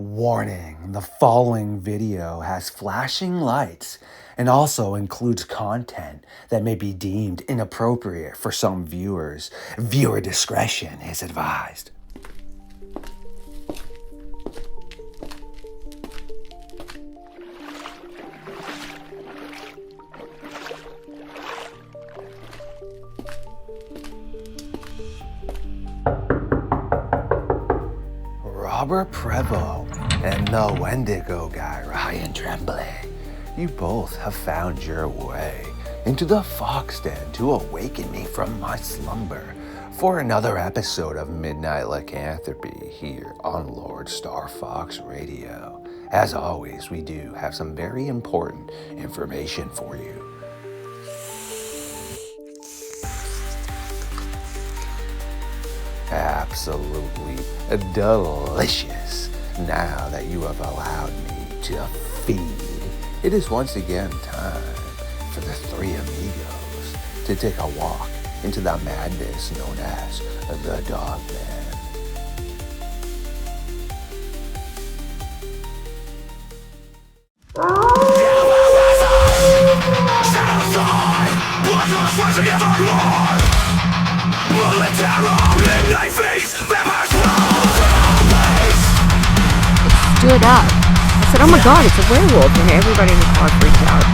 Warning, the following video has flashing lights and also includes content that may be deemed inappropriate for some viewers. Viewer discretion is advised. Robert Prevost and the Wendigo guy, Ryan Tremblay, you both have found your way into the fox den to awaken me from my slumber for another episode of Midnight Lycanthropy here on LordeStarfox Radio. As always, we do have some very important information for you. Absolutely delicious. Now that you have allowed me to feed, it is once again time for the three amigos to take a walk into the madness known as the Dogman. Stood up. I said, oh my god, it's a werewolf, and everybody in the car freaked out.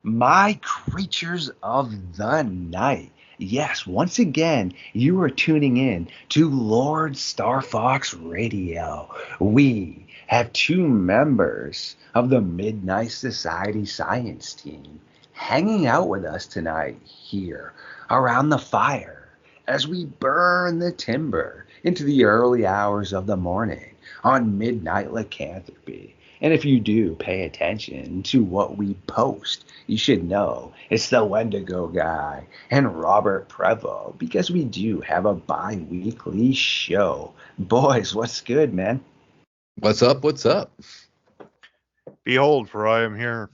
My creatures of the night. Yes, once again, you are tuning in to LordeStarfox Radio. We have two members of the Midnight Society science team hanging out with us tonight here around the fire as we burn the timber into the early hours of the morning on Midnight Lycanthropy. And if you do pay attention to what we post, you should know it's the Wendigo guy and Robert Prevost, because we do have a bi-weekly show. Boys, what's good, man? What's up? What's up? Behold, for I am here.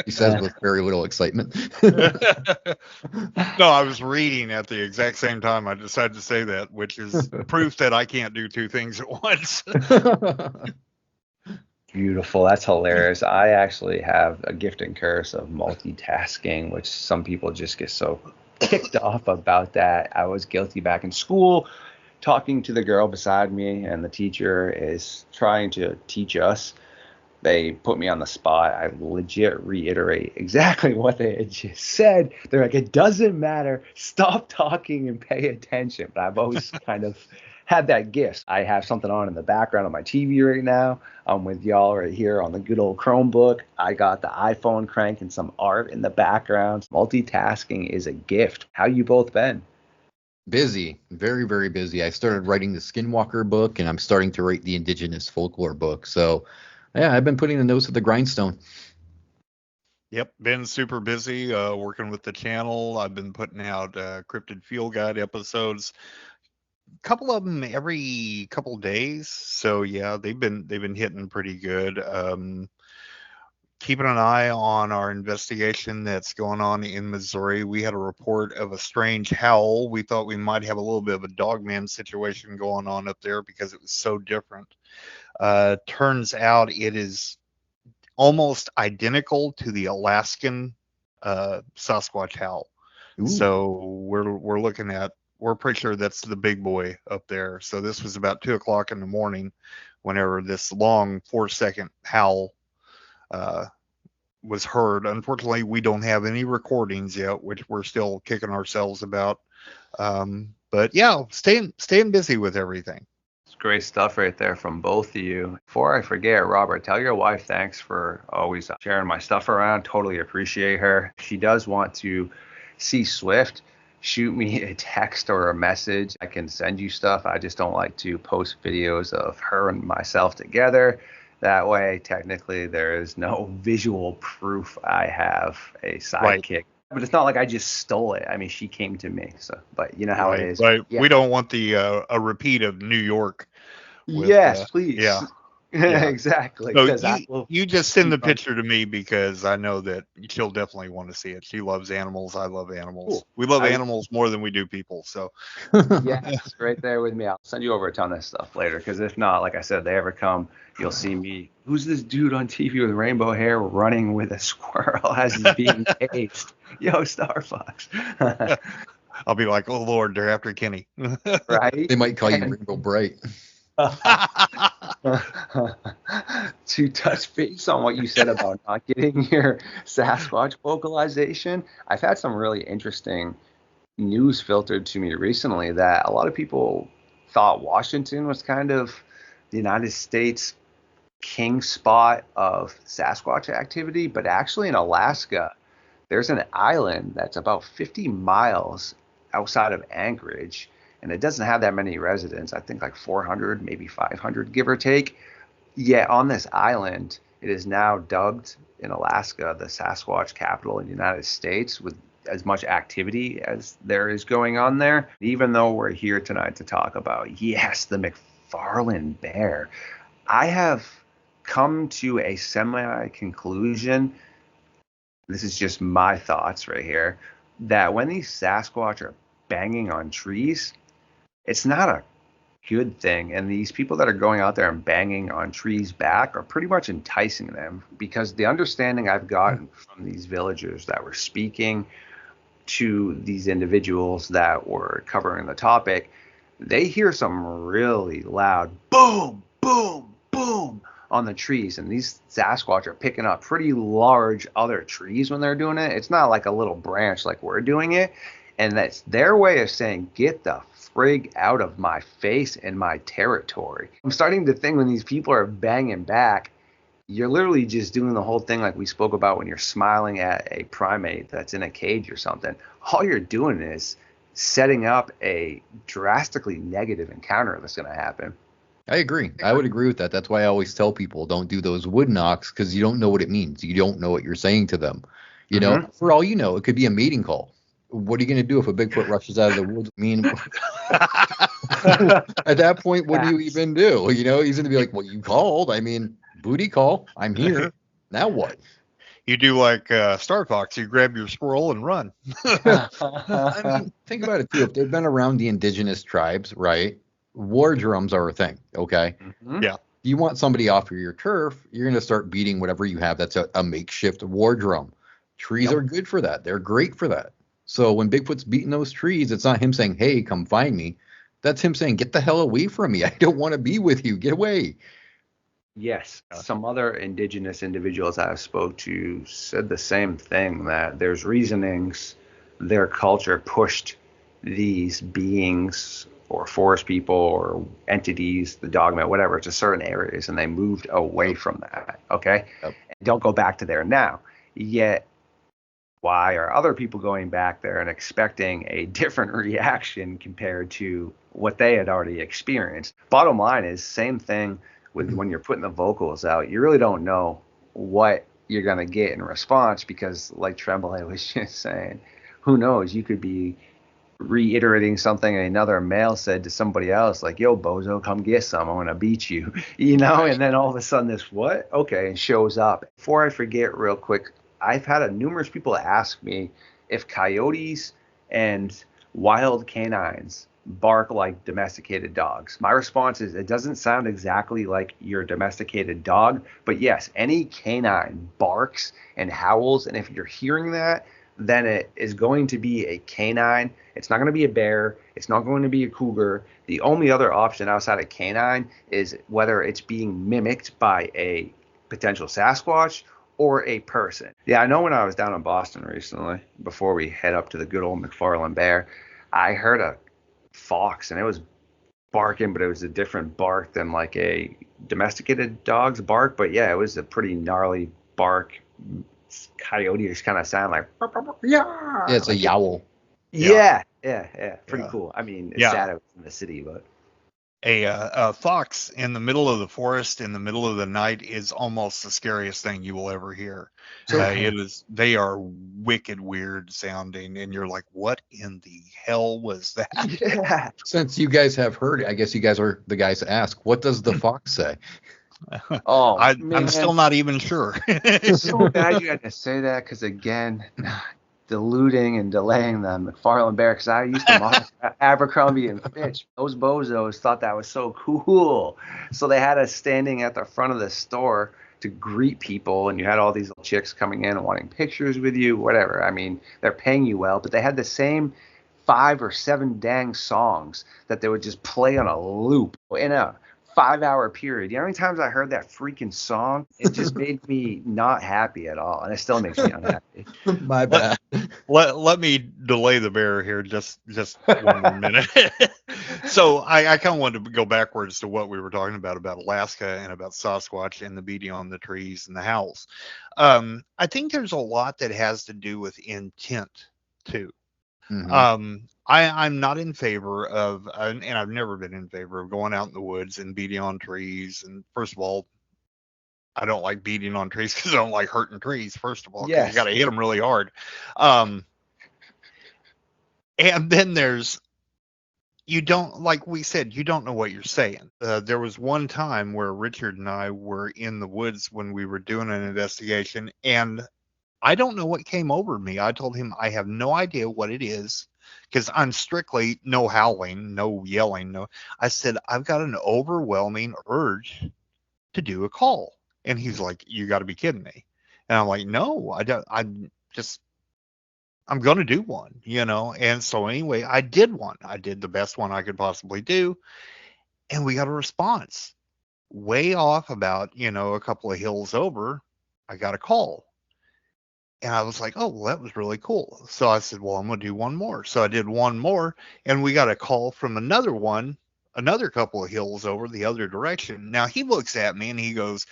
He says with very little excitement. No, I was reading at the exact same time. I decided to say that, which is proof that I can't do two things at once. Beautiful. That's hilarious. I actually have a gift and curse of multitasking, which some people just get so kicked off about that. I was guilty back in school, talking to the girl beside me, and the teacher is trying to teach us. They put me on the spot. I legit reiterate exactly what they had just said. They're like, it doesn't matter. Stop talking and pay attention. But I've always kind of had that gift. I have something on in the background on my TV right now. I'm with y'all right here on the good old Chromebook. I got the iPhone cranking some art in the background. Multitasking is a gift. How you both been? Busy. Very, very busy. I started writing the Skinwalker book, and I'm starting to write the Indigenous Folklore book. So, yeah, I've been putting the nose to the grindstone. Yep, been super busy working with the channel. I've been putting out cryptid field guide episodes. Couple of them every couple days, so yeah, they've been hitting pretty good. Keeping an eye on our investigation that's going on in Missouri. We had a report of a strange howl. We thought we might have a little bit of a Dogman situation going on up there because it was so different. Turns out it is almost identical to the Alaskan Sasquatch howl. Ooh. So we're pretty sure that's the big boy up there. So this was about 2:00 in the morning whenever this long 4-second howl was heard. Unfortunately, we don't have any recordings yet, which we're still kicking ourselves about. But yeah, staying busy with everything. It's great stuff right there from both of you. Before I forget, Robert, tell your wife thanks for always sharing my stuff around. Totally appreciate her. She does want to see Swift shoot me a text or a message. I can send you stuff. I just don't like to post videos of her and myself together. That way, technically, there is no visual proof I have a sidekick. But it's not like I just stole it. I mean, she came to me. So, but you know how it is. Right. Yeah. We don't want the a repeat of New York. With, yes, please. Yeah. Exactly. So you just send the picture to me because I know that she'll definitely want to see it. She loves animals. I love animals. Cool. We love animals more than we do people. So yes, right there with me. I'll send you over a ton of stuff later. Because if not, like I said, they ever come, you'll see me. Who's this dude on TV with rainbow hair running with a squirrel as he's being tased? Yo, Starfox. I'll be like, oh Lord, they're after Kenny. Right? They might call you Rainbow Bright. To touch base on what you said about not getting your Sasquatch vocalization, I've had some really interesting news filtered to me recently that a lot of people thought Washington was kind of the United States king spot of Sasquatch activity, but actually in Alaska, there's an island that's about 50 miles outside of Anchorage, and it doesn't have that many residents. I think like 400, maybe 500, give or take. Yet on this island, it is now dubbed in Alaska the Sasquatch capital in the United States, with as much activity as there is going on there. Even though we're here tonight to talk about, yes, the MacFarlane bear, I have come to a semi-conclusion. This is just my thoughts right here, that when these Sasquatch are banging on trees, it's not a good thing. And these people that are going out there and banging on trees back are pretty much enticing them, because the understanding I've gotten from these villagers that were speaking to these individuals that were covering the topic, they hear some really loud boom, boom, boom on the trees. And these Sasquatch are picking up pretty large other trees when they're doing it. It's not like a little branch like we're doing it. And that's their way of saying, get the frig out of my face and my territory. I'm starting to think when these people are banging back, you're literally just doing the whole thing like we spoke about when you're smiling at a primate that's in a cage or something. All you're doing is setting up a drastically negative encounter that's going to happen. I agree. I would agree with that. That's why I always tell people, don't do those wood knocks, because you don't know what it means. You don't know what you're saying to them. You know, for all you know, it could be a mating call. What are you going to do if a Bigfoot rushes out of the woods? I mean, at that point, what do you even do? You know, he's going to be like, well, you called. I mean, booty call. I'm here. Now what? You do like Starfox. You grab your squirrel and run. I mean, think about it, too. If they've been around the indigenous tribes, right, war drums are a thing, okay? Yeah. If you want somebody off of your turf, you're going to start beating whatever you have that's a makeshift war drum. Trees are good for that. They're great for that. So when Bigfoot's beating those trees, it's not him saying, hey, come find me. That's him saying, get the hell away from me. I don't want to be with you. Get away. Yes. Some other indigenous individuals I spoke to said the same thing, that there's reasonings their culture pushed these beings or forest people or entities, the Dogman, whatever, to certain areas, and they moved away from that. Okay? Yep. Don't go back to there now. Yet, why are other people going back there and expecting a different reaction compared to what they had already experienced? Bottom line is, same thing with when you're putting the vocals out. You really don't know what you're going to get in response, because like Tremblay was just saying, who knows? You could be reiterating something another male said to somebody else, like, yo, bozo, come get some. I'm going to beat you, you know? And then all of a sudden this, what? Okay, and shows up. Before I forget real quick, I've had numerous people ask me if coyotes and wild canines bark like domesticated dogs. My response is, it doesn't sound exactly like your domesticated dog, but yes, any canine barks and howls, and if you're hearing that, then it is going to be a canine. It's not going to be a bear. It's not going to be a cougar. The only other option outside of canine is whether it's being mimicked by a potential Sasquatch or a person. Yeah, I know when I was down in Boston recently, before we head up to the good old MacFarlane bear, I heard a fox, and it was barking, but it was a different bark than like a domesticated dog's bark. But yeah, it was a pretty gnarly bark. Coyote just kind of sound like, yeah, it's like a yowl. Yeah. Pretty Yeah. cool. I mean, it's Yeah. sad it was in the city, but A fox in the middle of the forest in the middle of the night is almost the scariest thing you will ever hear. So- It is. They are wicked weird sounding, and you're like, what in the hell was that? yeah. Since you guys have heard it, I guess you guys are the guys to ask. What does the fox say? Oh, I'm man. still not even sure. So glad you had to say that, because again, diluting and delaying the MacFarlane Bear, because I used to model Abercrombie and Fitch. Those bozos thought that was so cool, so they had us standing at the front of the store to greet people, and you had all these little chicks coming in and wanting pictures with you, whatever. I mean, they're paying you well, but they had the same 5 or 7 dang songs that they would just play on a loop in a 5-hour period. You know how many times I heard that freaking song? It just made me not happy at all, and it still makes me unhappy. My bad. Let me delay the bear here just one more minute. So I kind of wanted to go backwards to what we were talking about Alaska and about Sasquatch and the beating on the trees and the howls. I think there's a lot that has to do with intent too. Mhm. I'm not in favor of, and I've never been in favor of going out in the woods and beating on trees. And first of all, I don't like beating on trees because I don't like hurting trees. First of all, because Yes. you got to hit them really hard. And then you don't, like we said, you don't know what you're saying. There was one time where Richard and I were in the woods when we were doing an investigation, and I don't know what came over me. I told him I have no idea what it is, because I'm strictly no howling, no yelling, no. I said, I've got an overwhelming urge to do a call. And he's like, you got to be kidding me. And I'm like, no, I don't. I'm going to do one, And so anyway, I did one. I did the best one I could possibly do. And we got a response way off about, a couple of hills over. I got a call. And I was like, oh, well, that was really cool. So I said, well, I'm going to do one more. So I did one more, and we got a call from another couple of hills over the other direction. Now he looks at me and he goes,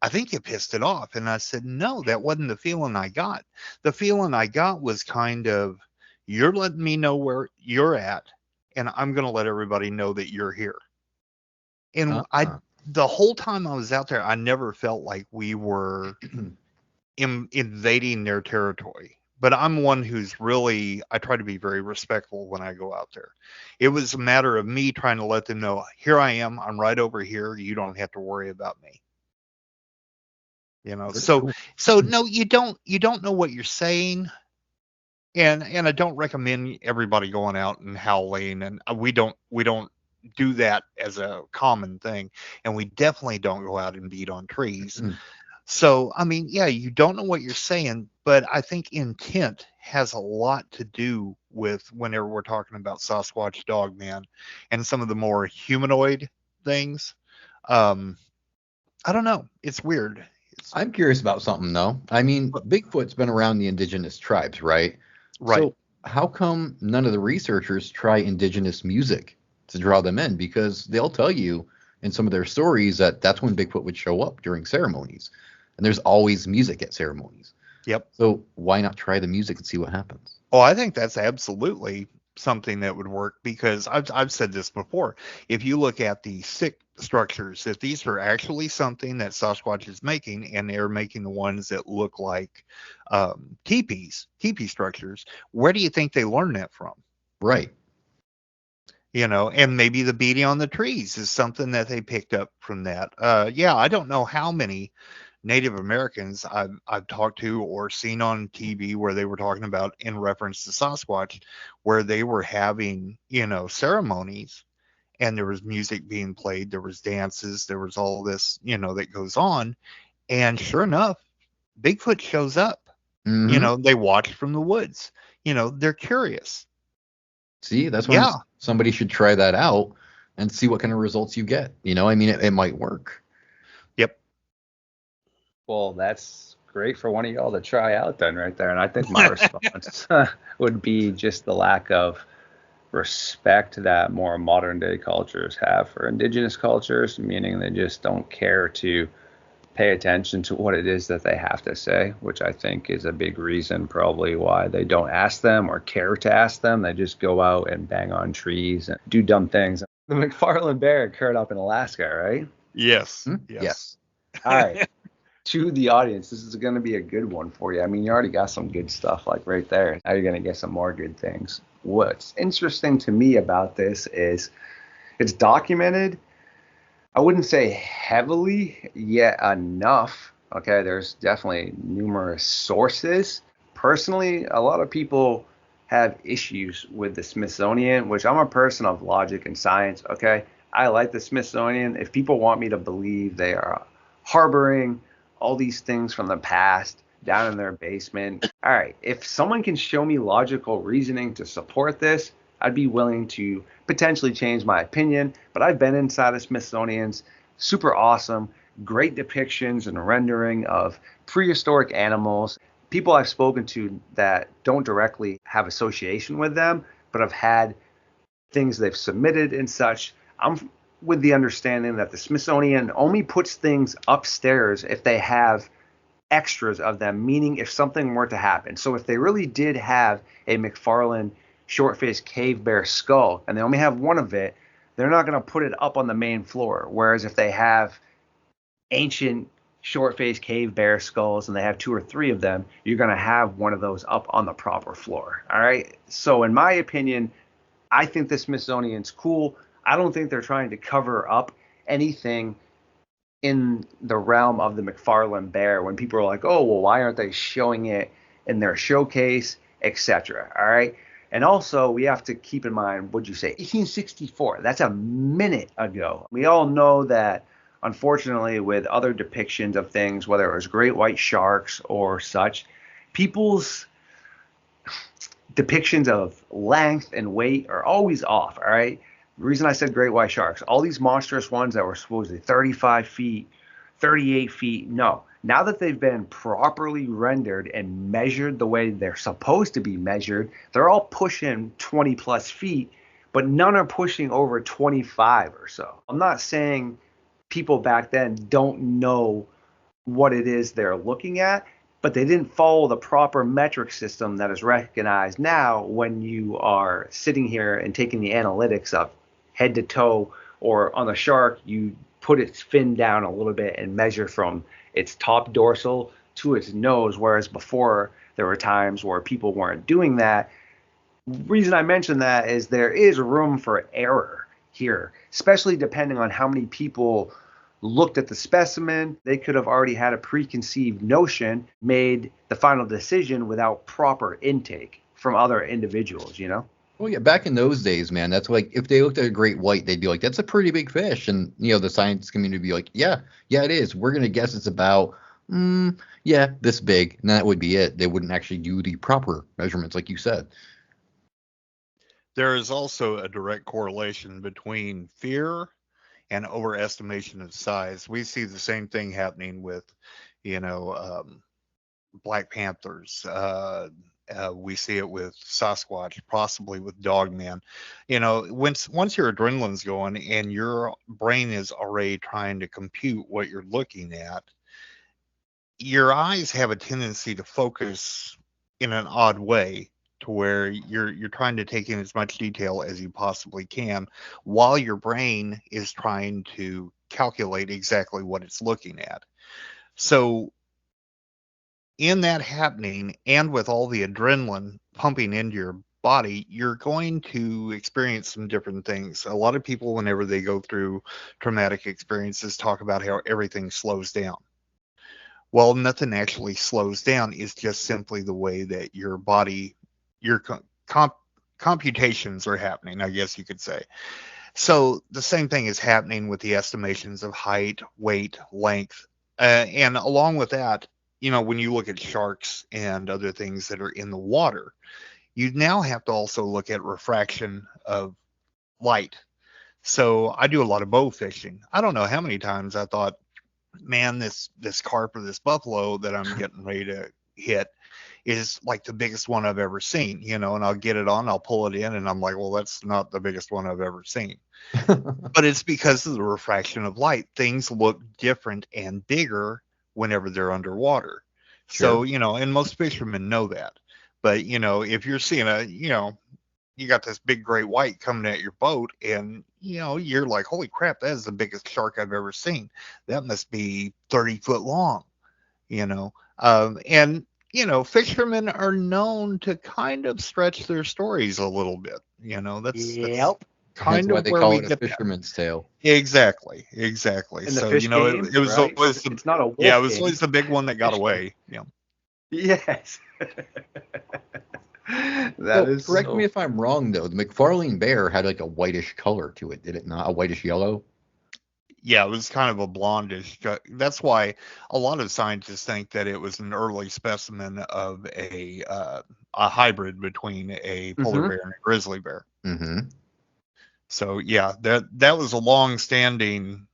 I think you pissed it off. And I said, no, that wasn't the feeling I got. The feeling I got was kind of, you're letting me know where you're at, and I'm going to let everybody know that you're here. And the whole time I was out there, I never felt like we were invading their territory. But I'm one who's really, I try to be very respectful when I go out there. It was a matter of me trying to let them know, here I am, I'm right over here, you don't have to worry about me. So no, you don't know what you're saying. And I don't recommend everybody going out and howling, and we don't do that as a common thing, and we definitely don't go out and beat on trees. So, I mean, yeah, you don't know what you're saying, but I think intent has a lot to do with whenever we're talking about Sasquatch, Dogman, and some of the more humanoid things. I don't know. It's weird. I'm curious about something though. I mean, Bigfoot's been around the indigenous tribes, right? Right. So how come none of the researchers try indigenous music to draw them in? Because they'll tell you in some of their stories that that's when Bigfoot would show up during ceremonies. And there's always music at ceremonies. Yep. So why not try the music and see what happens? Oh, I think that's absolutely something that would work, because I've said this before. If you look at the sick structures, if these are actually something that Sasquatch is making, and they're making the ones that look like teepee structures, where do you think they learned that from? Right. And maybe the beating on the trees is something that they picked up from that. Yeah, I don't know how many Native Americans I've talked to or seen on TV where they were talking about in reference to Sasquatch, where they were having, ceremonies, and there was music being played, there was dances, there was all this, that goes on. And sure enough, Bigfoot shows up. Mm-hmm. They watch from the woods. They're curious. See, that's when somebody should try that out and see what kind of results you get. I mean, it might work. Yep. Well, that's great for one of y'all to try out then right there. And I think my response would be just the lack of respect that more modern day cultures have for indigenous cultures, meaning they just don't care to pay attention to what it is that they have to say, which I think is a big reason probably why they don't ask them or care to ask them. They just go out and bang on trees and do dumb things. The MacFarlane bear occurred up in Alaska, right? Yes. Yes. All right. To the audience, this is going to be a good one for you. I mean, you already got some good stuff like right there. Now you're going to get some more good things. What's interesting to me about this is it's documented. I wouldn't say heavily yet enough. Okay, there's definitely numerous sources. Personally, a lot of people have issues with the Smithsonian, which I'm a person of logic and science. Okay, I like the Smithsonian. If people want me to believe they are harboring all these things from the past down in their basement, all right, if someone can show me logical reasoning to support this, I'd be willing to potentially change my opinion. But I've been inside of Smithsonian's, super awesome, great depictions and rendering of prehistoric animals. People I've spoken to that don't directly have association with them, but have had things they've submitted and such. I'm with the understanding that the Smithsonian only puts things upstairs if they have extras of them, meaning if something were to happen. So if they really did have a MacFarlane short-faced cave bear skull and they only have one of it, they're not going to put it up on the main floor. Whereas if they have ancient short-faced cave bear skulls and they have 2 or 3 of them, you're going to have one of those up on the proper floor. All right. So in my opinion, I think the Smithsonian's cool. I don't think they're trying to cover up anything in the realm of the MacFarlane bear when people are like, oh, well, why aren't they showing it in their showcase, etc. All right. And also, we have to keep in mind, what'd you say, 1864? That's a minute ago. We all know that, unfortunately, with other depictions of things, whether it was great white sharks or such, people's depictions of length and weight are always off, all right? The reason I said great white sharks, all these monstrous ones that were supposedly 35 feet, 38 feet, no. Now that they've been properly rendered and measured the way they're supposed to be measured, they're all pushing 20 plus feet, but none are pushing over 25 or so. I'm not saying people back then don't know what it is they're looking at, but they didn't follow the proper metric system that is recognized now when you are sitting here and taking the analytics of head to toe, or on the shark, you put its fin down a little bit and measure from its top dorsal to its nose, whereas before there were times where people weren't doing that. The reason I mention that is there is room for error here, especially depending on how many people looked at the specimen. They could have already had a preconceived notion, made the final decision without proper intake from other individuals, you know? Well, yeah, back in those days, man, that's like if they looked at a great white, they'd be like, that's a pretty big fish. And, the science community would be like, yeah, it is. We're going to guess it's about, this big. And that would be it. They wouldn't actually do the proper measurements, like you said. There is also a direct correlation between fear and overestimation of size. We see the same thing happening with, Black Panthers. We see it with Sasquatch, possibly with Dogman. Once your adrenaline's going and your brain is already trying to compute what you're looking at, your eyes have a tendency to focus in an odd way, to where you're trying to take in as much detail as you possibly can, while your brain is trying to calculate exactly what it's looking at. So in that happening, and with all the adrenaline pumping into your body, you're going to experience some different things. A lot of people, whenever they go through traumatic experiences, talk about how everything slows down. Well, nothing actually slows down. It's just simply the way that your body, your computations are happening, I guess you could say. So the same thing is happening with the estimations of height, weight, length. And along with that, when you look at sharks and other things that are in the water, you now have to also look at refraction of light. So I do a lot of bow fishing. I don't know how many times I thought, man, this carp or this buffalo that I'm getting ready to hit is like the biggest one I've ever seen, and I'll get it on, I'll pull it in, and I'm like, well, that's not the biggest one I've ever seen. But it's because of the refraction of light. Things look different and bigger whenever they're underwater. Sure. So, and most fishermen know that. But, if you're seeing you got this big great white coming at your boat and, you're like, holy crap, that is the biggest shark I've ever seen. That must be 30 foot long, you know. And, fishermen are known to kind of stretch their stories a little bit. That's Yep. That's kind why of they where call we it a get that. fisherman's tale. Exactly. In the So, fish game, it was right? always It's not a wolf yeah, it was game. always the big one that got Fish game. away. Yeah. Yes. So, That is correct so. me if I'm wrong, though. The MacFarlane bear had like a whitish color to it, did it not? A whitish yellow? Yeah, it was kind of a blondish. That's why a lot of scientists think that it was an early specimen of a hybrid between a polar Mhm. bear and a grizzly bear. Mm-hmm. So yeah, that was a long-standing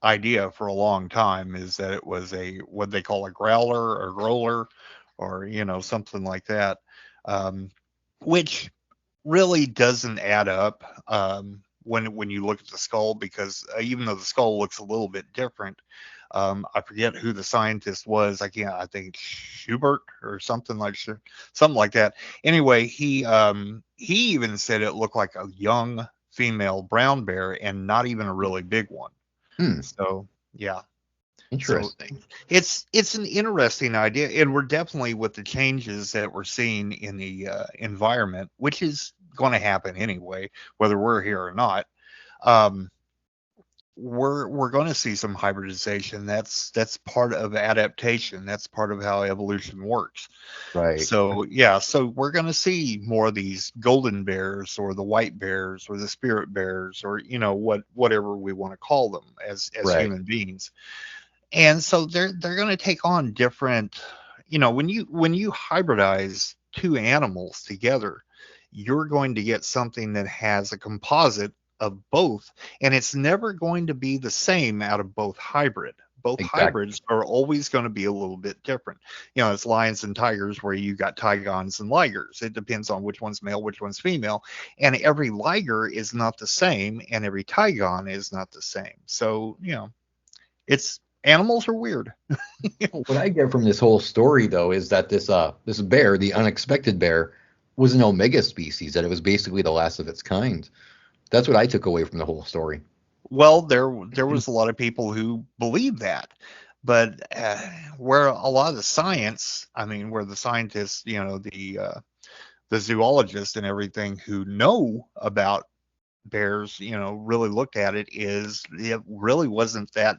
idea for a long time, is that it was a what they call a growler or roller, or something like that, um, which really doesn't add up when you look at the skull, because even though the skull looks a little bit different, I forget who the scientist was. I think Schubert or something like that. Anyway, he even said it looked like a young female brown bear and not even a really big one. Hmm. So yeah. So Interesting. it's an interesting idea, and we're definitely, with the changes that we're seeing in the environment, which is going to happen anyway, whether we're here or not. Um, we're going to see some hybridization. That's part of adaptation. That's part of how evolution works. Right. So yeah, so we're going to see more of these golden bears, or the white bears, or the spirit bears, or whatever we want to call them as Right. human beings. And so they're going to take on different, when you hybridize two animals together, you're going to get something that has a composite of both, and it's never going to be the same out of both Exactly. hybrids are always going to be a little bit different. It's lions and tigers, where you got tigons and ligers. It depends on which one's male, which one's female, and every liger is not the same, and every tigon is not the same. So it's animals are weird. What I get from this whole story, though, is that this bear, the unexpected bear, was an omega species. That it was basically the last of its kind. That's what I took away from the whole story. Well, there was a lot of people who believe that, but where a lot of the science, where the scientists, the zoologists and everything who know about bears, really looked at it, is it really wasn't that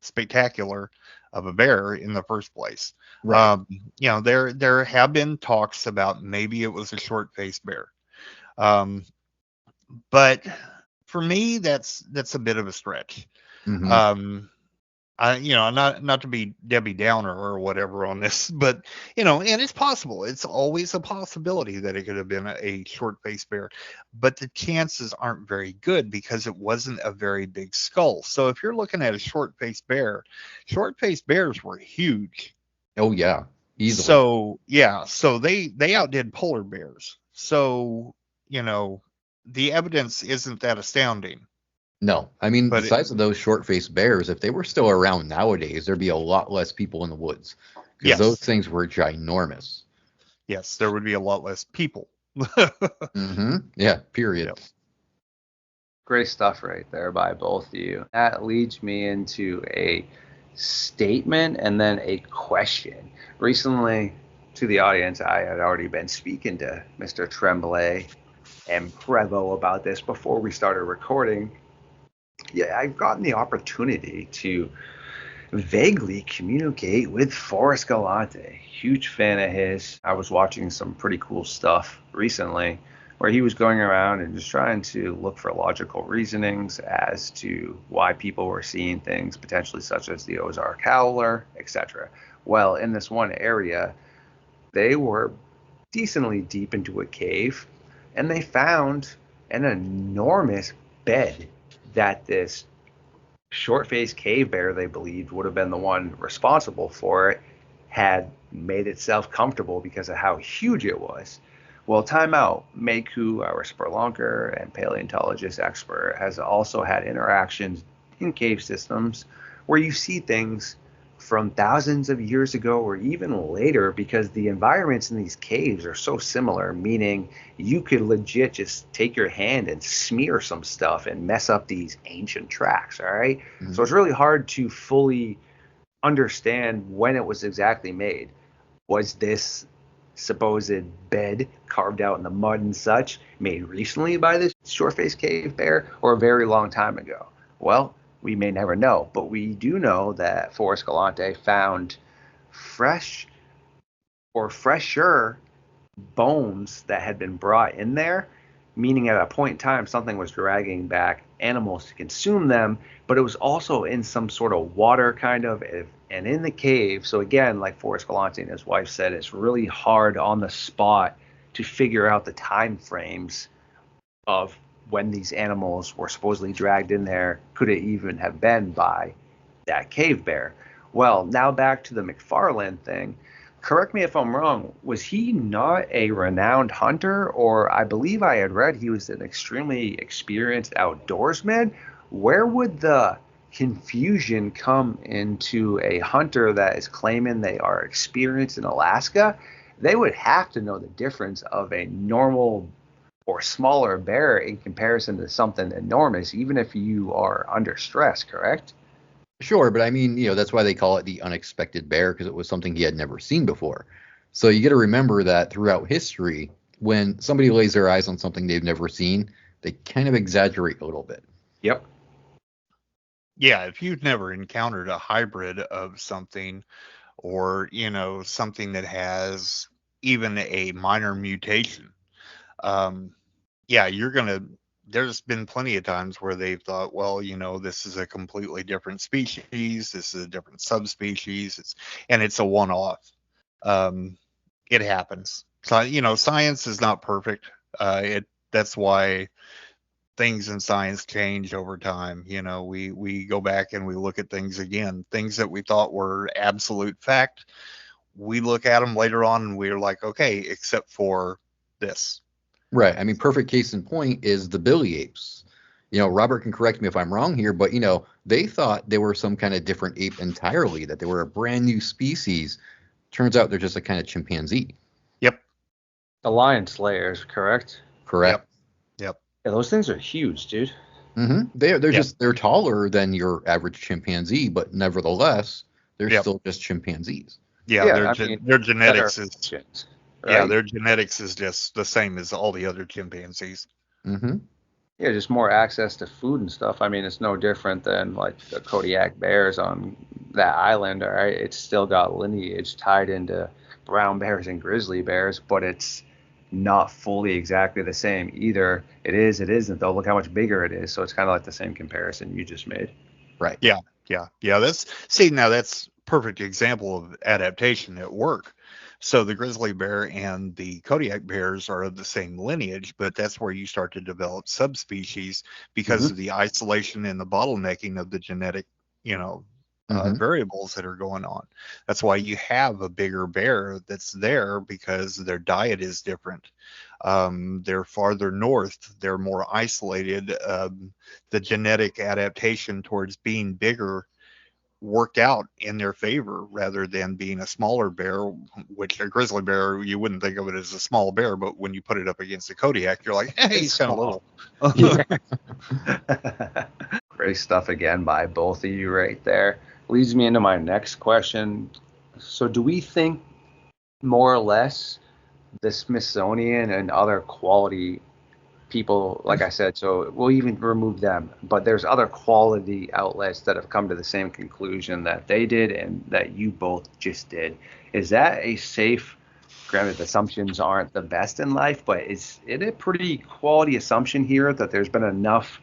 spectacular of a bear in the first place. Right. There have been talks about maybe it was a short-faced bear, um, but for me, that's a bit of a stretch. Mm-hmm. Not to be Debbie Downer or whatever on this, but and it's possible. It's always a possibility that it could have been a short-faced bear, but the chances aren't very good because it wasn't a very big skull. So if you're looking at a short-faced bears were huge. Oh yeah, easily. So yeah, so they outdid polar bears. So the evidence isn't that astounding. No, I mean, the But size of those short-faced bears, if they were still around nowadays, there'd be a lot less people in the woods because those yes, things were ginormous. yes, there would be a lot less people. Mm-hmm. Yeah, period. Yep. Great stuff right there by both of you. That leads me into a statement and then a question. Recently, to the audience, I had already been speaking to Mr. Tremblay and Prevo about this before we started recording. Yeah, I've gotten the opportunity to vaguely communicate with Forrest Galante. Huge fan of his. I was watching some pretty cool stuff recently where he was going around and just trying to look for logical reasonings as to why people were seeing things potentially such as the Ozark Howler, etc. Well, in this one area, they were decently deep into a cave and they found an enormous bed that this short-faced cave bear, they believed, would have been the one responsible for it, had made itself comfortable because of how huge it was. Well, time out. Meku, our spelunker and paleontologist expert, has also had interactions in cave systems where you see things from thousands of years ago or even later, because the environments in these caves are so similar, meaning you could legit just take your hand and smear some stuff and mess up these ancient tracks, all right? Mhm. So it's really hard to fully understand when it was exactly made. Was this supposed bed carved out in the mud and such made recently by this short-faced cave bear or a very long time ago? Well, we may never know, but we do know that Forrest Galante found fresh or fresher bones that had been brought in there, meaning at a point in time something was dragging back animals to consume them, but it was also in some sort of water kind of and in the cave. So again, like Forrest Galante and his wife said, it's really hard on the spot to figure out the time frames of when these animals were supposedly dragged in there. Could it even have been by that cave bear? Well, now back to the MacFarlane thing. Correct me if I'm wrong. Was he not a renowned hunter? Or I believe I had read he was an extremely experienced outdoorsman. Where would the confusion come into a hunter that is claiming they are experienced in Alaska? They would have to know the difference of a normal or smaller bear in comparison to something enormous, even if you are under stress, correct? Sure, but I mean, that's why they call it the unexpected bear, because it was something he had never seen before. So you got to remember that throughout history, when somebody lays their eyes on something they've never seen, they kind of exaggerate a little bit. Yep. Yeah, if you've never encountered a hybrid of something, or something that has even a minor mutation, yeah, there's been plenty of times where they've thought, well, this is a completely different species, this is a different subspecies, it's a one-off. It happens. So, science is not perfect. That's why things in science change over time. We go back and we look at things again, things that we thought were absolute fact. We look at them later on and we're like, okay, except for this. Right. I mean, perfect case in point is the Billy apes. Robert can correct me if I'm wrong here, but they thought they were some kind of different ape entirely, that they were a brand new species. Turns out they're just a kind of chimpanzee. Yep. The lion slayers, correct? Correct. Yep. Yeah, those things are huge, dude. Mm-hmm. They're taller than your average chimpanzee, but nevertheless, they're still just chimpanzees. Yeah, their genetics is right? their genetics is just the same as all the other chimpanzees. Mm-hmm. Yeah, just more access to food and stuff. I mean, it's no different than like the Kodiak bears on that island, all right? It's still got lineage tied into brown bears and grizzly bears, but it's not fully exactly the same either. It is, it isn't, though. Look how much bigger it is. So it's kind of like the same comparison you just made. Right. Yeah. Now that's perfect example of adaptation at work. So the grizzly bear and the Kodiak bears are of the same lineage, but that's where you start to develop subspecies because of the isolation and the bottlenecking of the genetic, variables that are going on. That's why you have a bigger bear that's there, because their diet is different. They're farther north. They're more isolated. The genetic adaptation towards being bigger worked out in their favor rather than being a smaller bear, which a grizzly bear, you wouldn't think of it as a small bear, but when you put it up against a Kodiak, you're like, hey, he's kind of little. Great stuff again by both of you right there. Leads me into my next question. So do we think more or less the Smithsonian and other quality people, like I said, so we'll even remove them, but there's other quality outlets that have come to the same conclusion that they did and that you both just did? Is that a safe, granted the assumptions aren't the best in life, but is it a pretty quality assumption here that there's been enough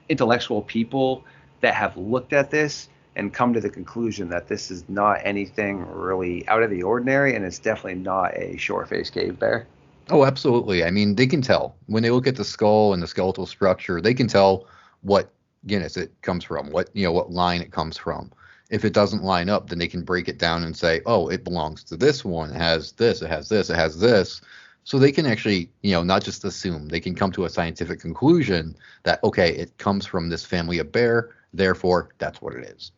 intellectual people that have looked at this and come to the conclusion that this is not anything really out of the ordinary and it's definitely not a short-faced cave bear? Oh, absolutely. I mean, they can tell when they look at the skull and the skeletal structure. They can tell what genus it comes from, what line it comes from. If it doesn't line up, then they can break it down and say, oh, it belongs to this one. It has this. It has this. It has this. So they can actually, not just assume. They can come to a scientific conclusion that, okay, it comes from this family of bear. Therefore, that's what it is.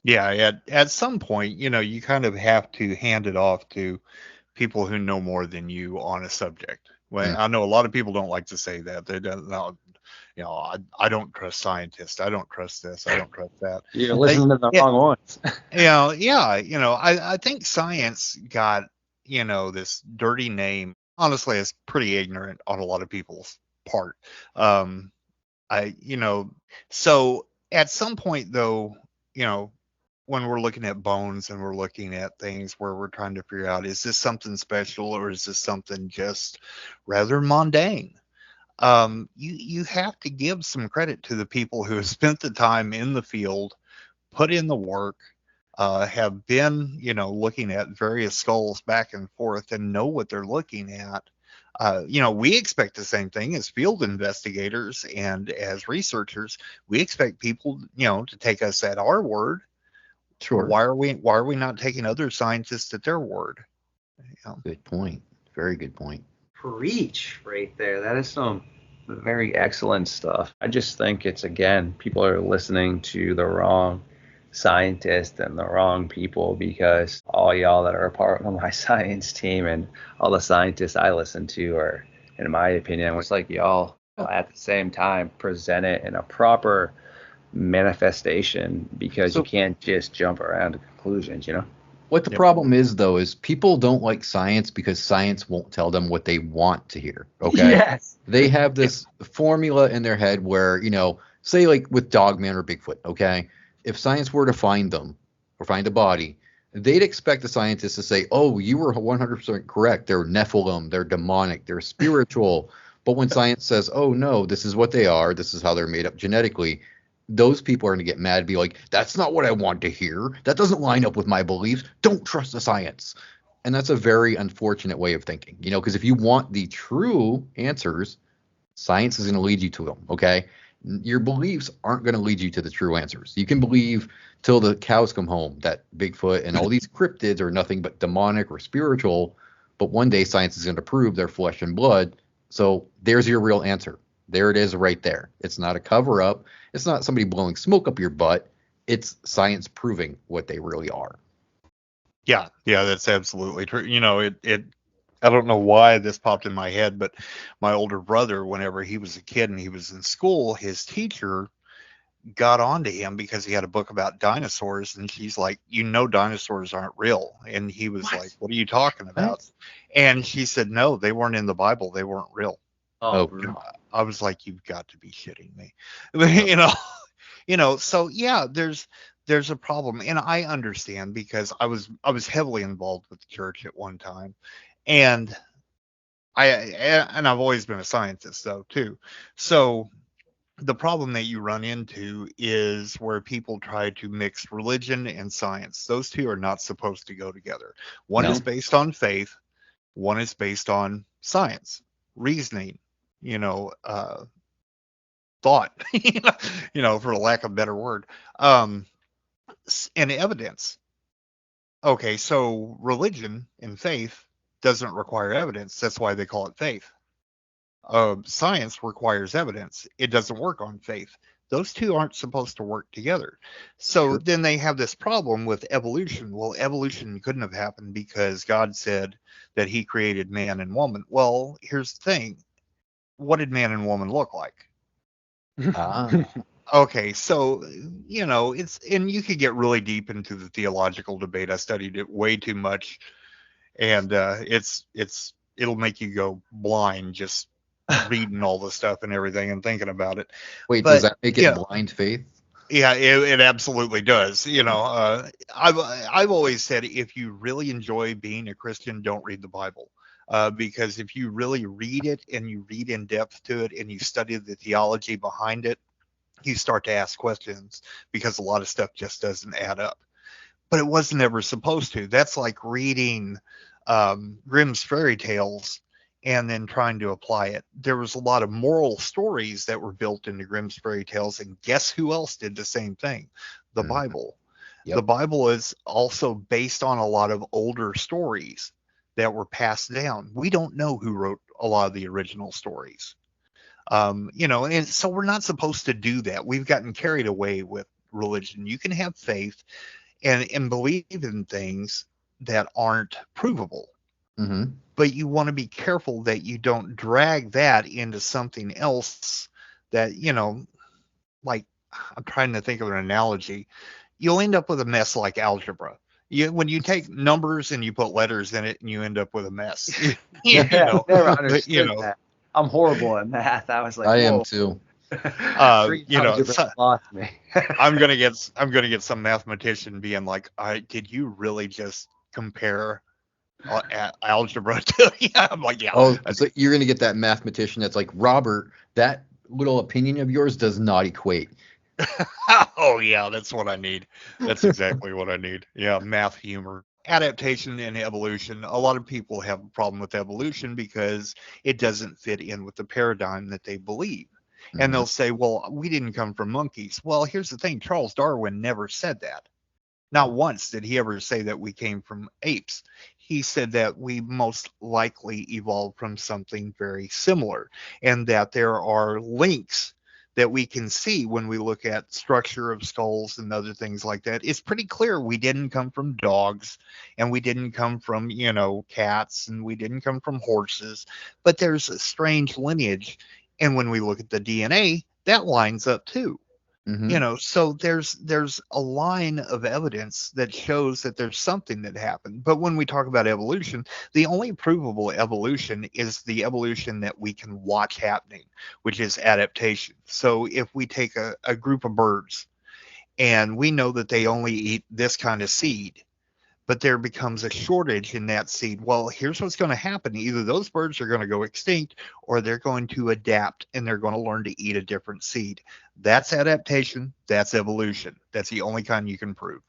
Yeah, at some point, you kind of have to hand it off to people who know more than you on a subject. Well, Mm. I know a lot of people don't like to say that. They don't know, I don't trust scientists. I don't trust this. I don't trust that. You're listening to the Yeah, wrong ones. I think science got, this dirty name. Honestly, it's pretty ignorant on a lot of people's part. Um, I, you know, so at some point though, you know, when we're looking at bones and we're looking at things where we're trying to figure out, is this something special or is this something just rather mundane? You have to give some credit to the people who have spent the time in the field, put in the work, have been, looking at various skulls back and forth and know what they're looking at. We expect the same thing as field investigators and as researchers. We expect people, to take us at our word. Sure. Why are we not taking other scientists at their word? Good point. Very good point. Preach right there. That is some very excellent stuff. I just think it's, again, people are listening to the wrong scientists and the wrong people, because all y'all that are a part of my science team and all the scientists I listen to are, in my opinion, it's like y'all at the same time present it in a proper manifestation, because So- you can't just jump around to conclusions, What the problem is, though, is people don't like science because science won't tell them what they want to hear. Okay. Yes. They have this formula in their head where, say like with Dogman or Bigfoot, okay? If science were to find them or find a body, they'd expect the scientists to say, oh, you were 100% correct. They're Nephilim, they're demonic, they're spiritual. But when science says, oh, no, this is what they are, this is how they're made up genetically, those people are going to get mad and be like, that's not what I want to hear. That doesn't line up with my beliefs. Don't trust the science. And that's a very unfortunate way of thinking, because if you want the true answers, science is going to lead you to them, okay? Your beliefs aren't going to lead you to the true answers. You can believe till the cows come home that Bigfoot and all these cryptids are nothing but demonic or spiritual, but one day science is going to prove they're flesh and blood. So there's your real answer. There it is right there. It's not a cover up. It's not somebody blowing smoke up your butt. It's science proving what they really are. Yeah, that's absolutely true. I don't know why this popped in my head, but my older brother, whenever he was a kid and he was in school, his teacher got on to him because he had a book about dinosaurs, and she's like, dinosaurs aren't real. And he was like, what are you talking about? And she said, no, they weren't in the Bible. They weren't real. Oh, I was like, you've got to be shitting me. So yeah, there's a problem, and I understand because I was heavily involved with the church at one time, and I've always been a scientist though too. So the problem that you run into is where people try to mix religion and science. Those two are not supposed to go together. One is based on faith, one is based on science, reasoning, thought, for a lack of a better word, and evidence. Okay, so religion and faith doesn't require evidence. That's why they call it faith. Science requires evidence. It doesn't work on faith. Those two aren't supposed to work together. So then they have this problem with evolution. Well, evolution couldn't have happened because God said that he created man and woman. Well, here's the thing. What did man and woman look like? Okay, so and you could get really deep into the theological debate. I studied it way too much, and it'll make you go blind just reading all the stuff and everything and thinking about it. Wait, does that make it blind faith? Yeah, it absolutely does. I've always said, if you really enjoy being a Christian, don't read the Bible. Because if you really read it and you read in depth to it and you study the theology behind it, you start to ask questions because a lot of stuff just doesn't add up. But it wasn't ever supposed to. That's like reading Grimm's fairy tales and then trying to apply it. There was a lot of moral stories that were built into Grimm's fairy tales, and guess who else did the same thing? The Bible. Yep. The Bible is also based on a lot of older stories that were passed down. We don't know who wrote a lot of the original stories. And so we're not supposed to do that. We've gotten carried away with religion. You can have faith and believe in things that aren't provable. Mm-hmm. But you want to be careful that you don't drag that into something else that, like, I'm trying to think of an analogy. You'll end up with a mess like algebra. When you take numbers and you put letters in it and you end up with a mess. Never But, understood that. I'm horrible at math. I was like, I am whoa. too. Algebra lost me. I'm gonna get some mathematician being like, did you really just compare algebra to? Yeah, I'm like, yeah. Oh, so you're gonna get that mathematician that's like, Robert, that little opinion of yours does not equate. Oh yeah, that's what I need. That's exactly what I need. Yeah, math humor. Adaptation and evolution. A lot of people have a problem with evolution because it doesn't fit in with the paradigm that they believe. And they'll say, well, we didn't come from monkeys. Well, here's the thing. Charles Darwin never said that. Not once did he ever say that we came from apes. He said that we most likely evolved from something very similar, and that there are links that we can see when we look at structure of skulls and other things like that. It's pretty clear we didn't come from dogs, and we didn't come from, cats, and we didn't come from horses, but there's a strange lineage. And when we look at the DNA, that lines up too. So there's a line of evidence that shows that there's something that happened. But when we talk about evolution, the only provable evolution is the evolution that we can watch happening, which is adaptation. So if we take a group of birds and we know that they only eat this kind of seed, but there becomes a shortage in that seed. Well, here's what's going to happen. Either those birds are going to go extinct, or they're going to adapt and they're going to learn to eat a different seed. That's adaptation. That's evolution. That's the only kind you can prove.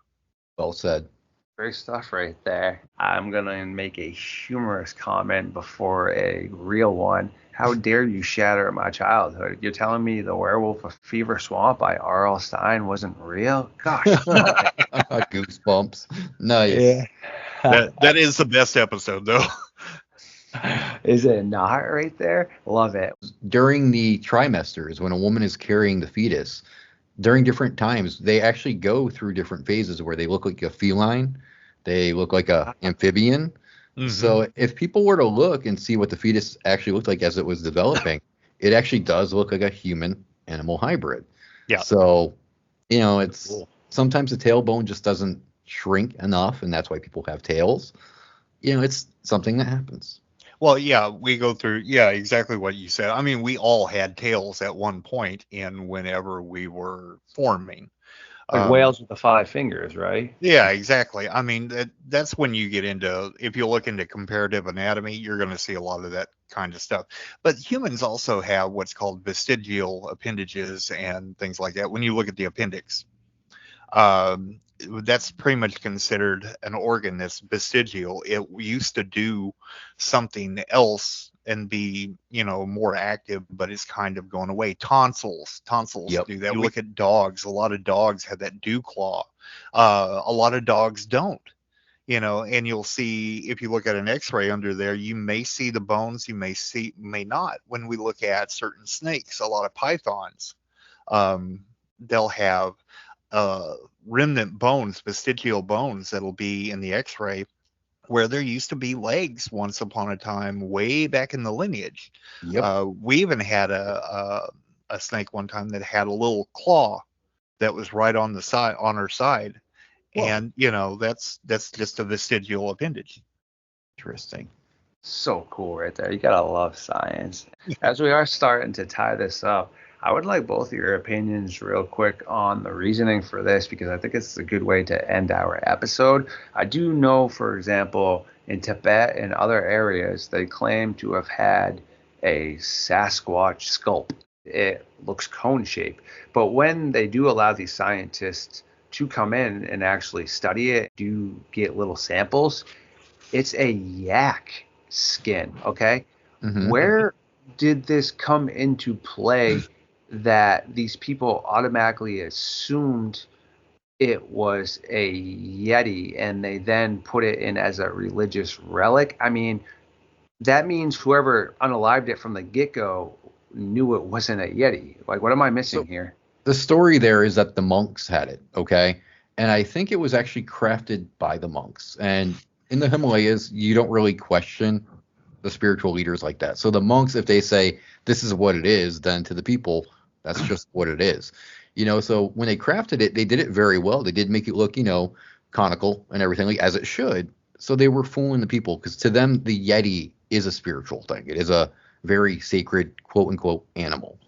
Well said. Great stuff right there. I'm going to make a humorous comment before a real one. How dare you shatter my childhood? You're telling me The Werewolf of Fever Swamp by R.L. Stein wasn't real? Gosh. Goosebumps. Nice. Yeah. That is the best episode, though. Is it not right there? Love it. During the trimesters, when a woman is carrying the fetus, during different times, they actually go through different phases where they look like a feline, they look like a amphibian. Mm-hmm. So if people were to look and see what the fetus actually looked like as it was developing, it actually does look like a human-animal hybrid. Yeah. So, it's sometimes the tailbone just doesn't shrink enough, and that's why people have tails. It's something that happens. Well, yeah, we go through, exactly what you said. I mean, we all had tails at one point in whenever we were forming. Like whales with the 5 fingers, right? Yeah, exactly. I mean, that's when you get into, if you look into comparative anatomy, you're going to see a lot of that kind of stuff. But humans also have what's called vestigial appendages and things like that. When you look at the appendix, that's pretty much considered an organ that's vestigial. It used to do something else and be, more active, but it's kind of going away. Tonsils yep. do that. You look at dogs. A lot of dogs have that dew claw. A lot of dogs don't. And you'll see, if you look at an x-ray under there, you may see the bones, you may not. When we look at certain snakes, a lot of pythons, they'll have remnant bones, vestigial bones that'll be in the x-ray, where there used to be legs once upon a time, way back in the lineage. Yep. We even had a snake one time that had a little claw that was right on the side, on her side. Whoa. And that's just a vestigial appendage. Interesting. So cool right there. You gotta love science. As we are starting to tie this up, I would like both of your opinions real quick on the reasoning for this, because I think it's a good way to end our episode. I do know, for example, in Tibet and other areas, they claim to have had a Sasquatch sculpt. It looks cone-shaped. But when they do allow these scientists to come in and actually study it, do get little samples, it's a yak skin, okay? Mm-hmm. Where did this come into play that these people automatically assumed it was a Yeti and they then put it in as a religious relic? I mean, that means whoever unalived it from the get-go knew it wasn't a Yeti. Like, what am I missing here? The story there is that the monks had it, okay? And I think it was actually crafted by the monks. And in the Himalayas, you don't really question the spiritual leaders like that. So the monks, if they say this is what it is, then to the people, that's just what it is. So when they crafted it, they did it very well. They did make it look, conical and everything, like as it should. So they were fooling the people because to them, the Yeti is a spiritual thing. It is a very sacred, quote unquote, animal.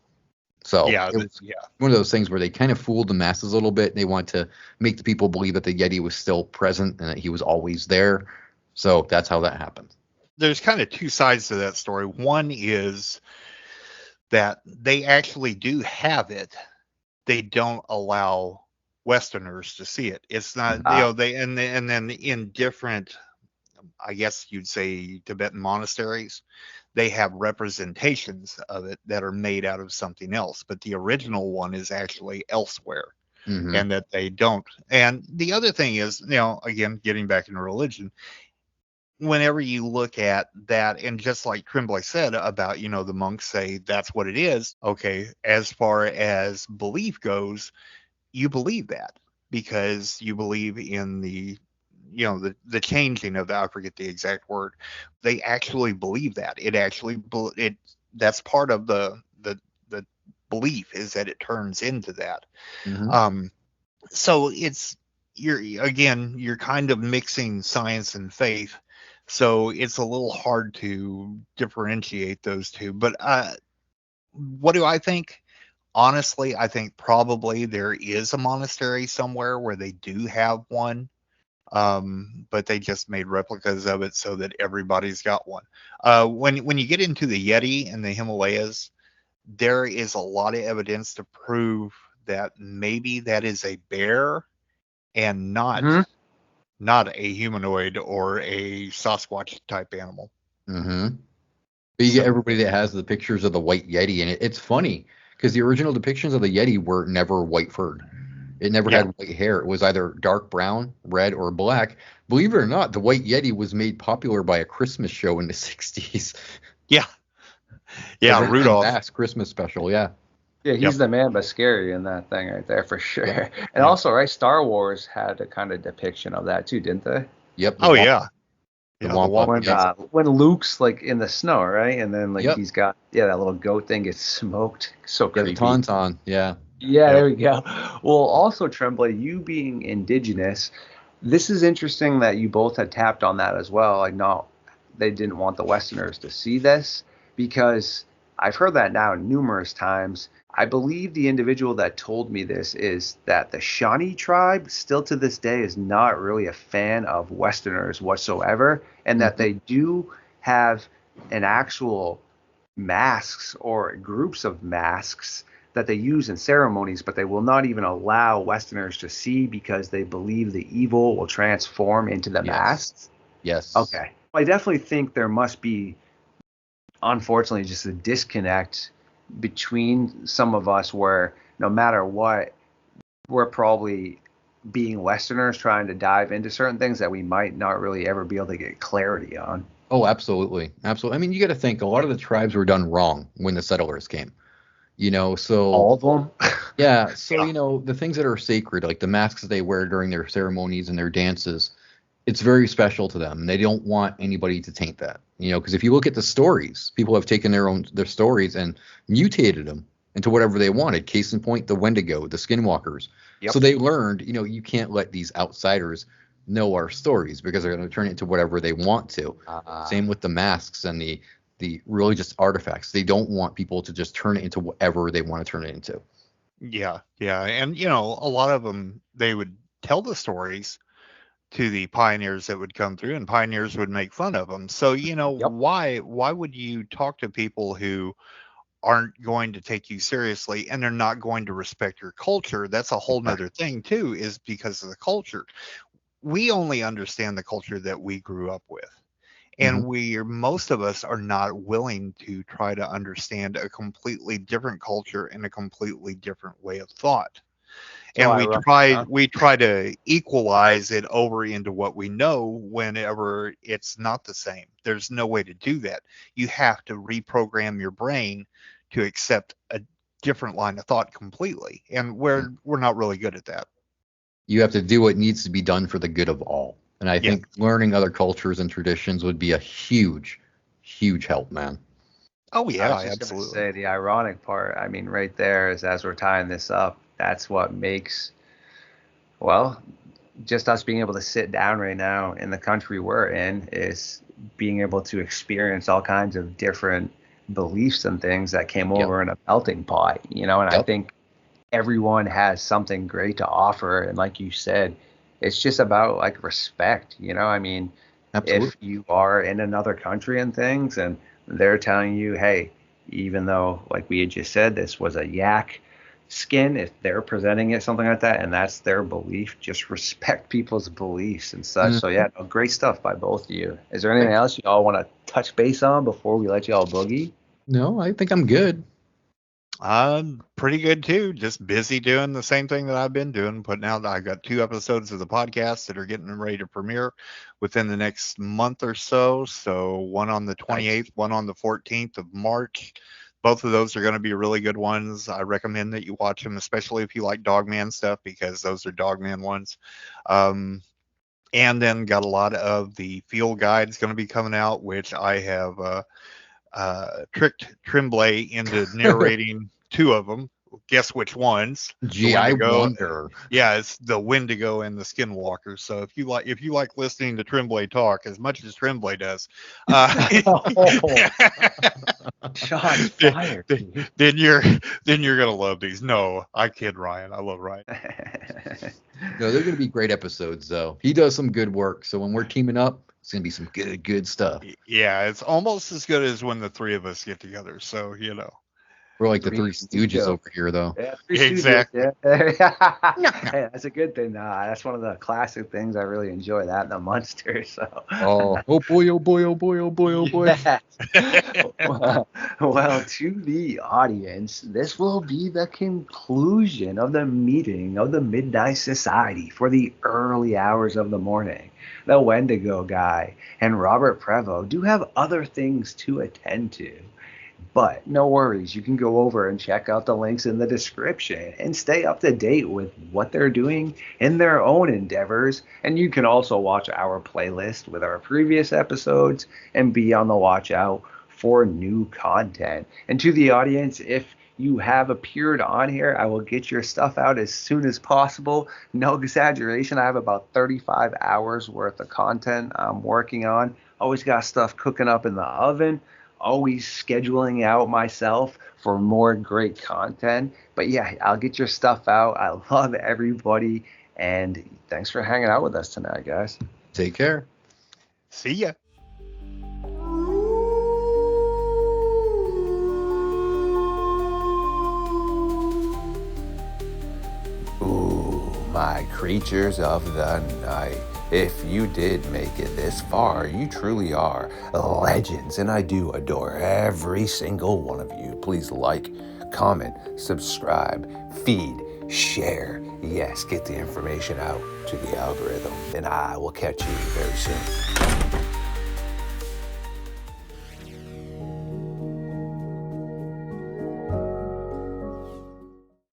So Yeah, it was one of those things where they kind of fooled the masses a little bit. They want to make the people believe that the Yeti was still present and that he was always there. So that's how that happened. There's kind of two sides to that story. One is that they actually do have it. They don't allow Westerners to see it. It's not, and then in different, I guess you'd say, Tibetan monasteries, they have representations of it that are made out of something else, but the original one is actually elsewhere. Mm-hmm. And that they don't. And the other thing is, again, getting back into religion, whenever you look at that, and just like Tremblay said about, the monks say that's what it is. Okay, as far as belief goes, you believe that because you believe in the changing of I forget the exact word. They actually believe that. That's part of the belief is that it turns into that. Mm-hmm. So you're kind of mixing science and faith. So it's a little hard to differentiate those two. But what do I think? Honestly, I think probably there is a monastery somewhere where they do have one. But they just made replicas of it so that everybody's got one. When you get into the Yeti and the Himalayas, there is a lot of evidence to prove that maybe that is a bear and not a humanoid or a Sasquatch type animal. Mm-hmm. But you get everybody that has the pictures of the white Yeti, and it's funny because the original depictions of the Yeti were never white furred. It never had white hair. It was either dark brown, red, or black. Believe it or not, the white Yeti was made popular by a Christmas show in the 60s. Yeah. Yeah, Rudolph. Mass Christmas special, yeah. Yeah, he's the man but scary in that thing right there for sure. Yeah. And also, right, Star Wars had a kind of depiction of that too, didn't they? Yep. Yeah. The Wampa. When Luke's like in the snow, right? And then he's got that little goat thing gets smoked. So creepy. The Tauntaun, yeah. Yeah, there we go. Well, also, Tremblay, you being indigenous, this is interesting that you both had tapped on that as well. Like, no, they didn't want the Westerners to see this because I've heard that now numerous times. I believe the individual that told me this is that the Shawnee tribe still to this day is not really a fan of Westerners whatsoever, and that they do have an actual masks or groups of masks that they use in ceremonies, but they will not even allow Westerners to see because they believe the evil will transform into the masks. Yes. Okay. I definitely think there must be, unfortunately, just a disconnect between some of us where no matter what, we're probably being Westerners trying to dive into certain things that we might not really ever be able to get clarity on. Oh, absolutely. Absolutely. I mean, you got to think a lot of the tribes were done wrong when the settlers came. So all of them. Yeah. So, the things that are sacred, like the masks that they wear during their ceremonies and their dances, it's very special to them. And they don't want anybody to taint that, because if you look at the stories, people have taken their stories and mutated them into whatever they wanted. Case in point, the Wendigo, the Skinwalkers. Yep. So they learned, you can't let these outsiders know our stories because they're going to turn it into whatever they want to. Same with the masks and the religious artifacts. They don't want people to just turn it into whatever they want to turn it into. Yeah. And a lot of them, they would tell the stories to the pioneers that would come through, and pioneers would make fun of them. So why would you talk to people who aren't going to take you seriously and they're not going to respect your culture? That's a whole nother thing too, is because of the culture. We only understand the culture that we grew up with. And most of us are not willing to try to understand a completely different culture and a completely different way of thought. And we try to equalize it over into what we know whenever it's not the same. There's no way to do that. You have to reprogram your brain to accept different line of thought completely, and we're not really good at that. You have to do what needs to be done for the good of all. And I think learning other cultures and traditions would be a huge, huge help, man. Oh yeah, I was just absolutely. gonna say the ironic part. I mean, right there is as we're tying this up. That's what makes, well, just us being able to sit down right now in the country we're in is being able to experience all kinds of different beliefs and things that came over in a melting pot, and I think everyone has something great to offer. And like you said, it's just about like respect, I mean, Absolutely. if you are in another country and things and they're telling you, hey, even though like we had just said, this was a yak skin, if they're presenting it something like that and that's their belief, just respect people's beliefs and such. So yeah, no, great stuff by both of you. Is there anything else you all want to touch base on before we let you all boogie? No, I think I'm good. I'm pretty good too. Just busy doing the same thing that I've been doing, putting out. I got 2 episodes of the podcast that are getting ready to premiere within the next month or so. So one on the 28th, one on the 14th of March. Both of those are going to be really good ones. I recommend that you watch them, especially if you like Dogman stuff, because those are Dogman ones. And then got a lot of the field guides going to be coming out, which I have tricked Tremblay into narrating 2 of them. Guess which ones? Gee, I wonder. Yeah, it's the Wendigo and the Skinwalker. So if you like listening to Tremblay talk as much as Tremblay does, Shots fired. then you're gonna love these. No, I kid, Ryan. I love Ryan. No, they're gonna be great episodes though. He does some good work. So when we're teaming up, it's gonna be some good stuff. Yeah, it's almost as good as when the 3 of us get together. So we're like the Three Stooges over here, though. Yeah, exactly. Hey, that's a good thing. That's one of the classic things. I really enjoy that, the Munsters. So. Oh boy, oh boy, oh boy, oh boy, oh boy. Yes. Well, to the audience, this will be the conclusion of the meeting of the Midnight Society for the early hours of the morning. The Wendigo guy and Robert Prevost do have other things to attend to. But no worries, you can go over and check out the links in the description and stay up to date with what they're doing in their own endeavors. And you can also watch our playlist with our previous episodes and be on the watch out for new content. And to the audience, if you have appeared on here, I will get your stuff out as soon as possible. No exaggeration, I have about 35 hours worth of content I'm working on. Always got stuff cooking up in the oven. Always scheduling out myself for more great content. But yeah, I'll get your stuff out. I love everybody. And thanks for hanging out with us tonight, guys. Take care. See ya. Ooh, my creatures of the night. If you did make it this far, you truly are legends, and I do adore every single one of you. Please like, comment, subscribe, feed, share. Yes, get the information out to the algorithm, and I will catch you very soon.